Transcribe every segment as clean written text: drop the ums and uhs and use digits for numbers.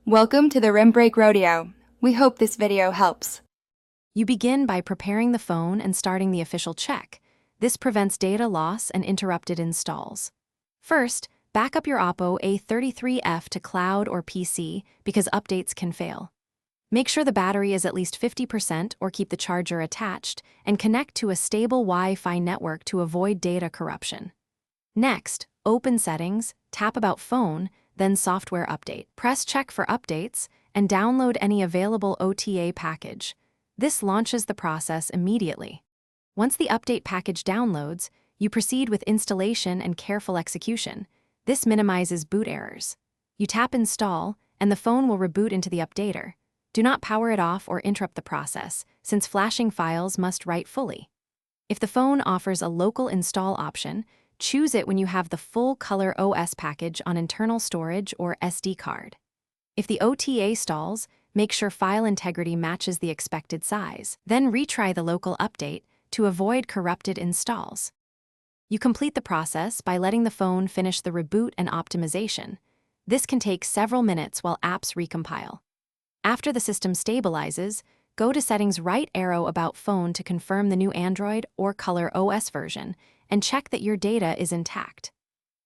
Welcome to the Rim Break Rodeo. We hope this video helps. You begin by preparing the phone and starting the official check. This prevents data loss and interrupted installs. First, back up your Oppo A33f to cloud or PC because updates can fail. Make sure the battery is at least 50% or keep the charger attached, and connect to a stable Wi-Fi network to avoid data corruption. Next, open Settings, tap About Phone, then Software Update. Press Check for updates and download any available OTA package. This launches the process immediately. Once the update package downloads, you proceed with installation and careful execution. This minimizes boot errors. You tap Install, and the phone will reboot into the updater. Do not power it off or interrupt the process, since flashing files must write fully. If the phone offers a local install option, choose it when you have the full color OS package on internal storage or SD card. If the OTA stalls, make sure file integrity matches the expected size. Then retry the local update to avoid corrupted installs. You complete the process by letting the phone finish the reboot and optimization. This can take several minutes while apps recompile. After the system stabilizes, go to Settings, right arrow About Phone to confirm the new Android or Color OS version, and check that your data is intact.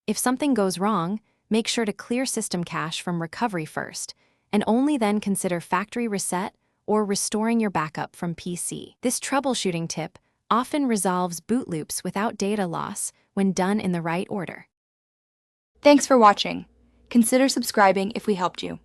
If something goes wrong, make sure to clear system cache from recovery first, and only then consider factory reset or restoring your backup from PC. This troubleshooting tip often resolves boot loops without data loss when done in the right order. Thanks for watching. Consider subscribing if we helped you.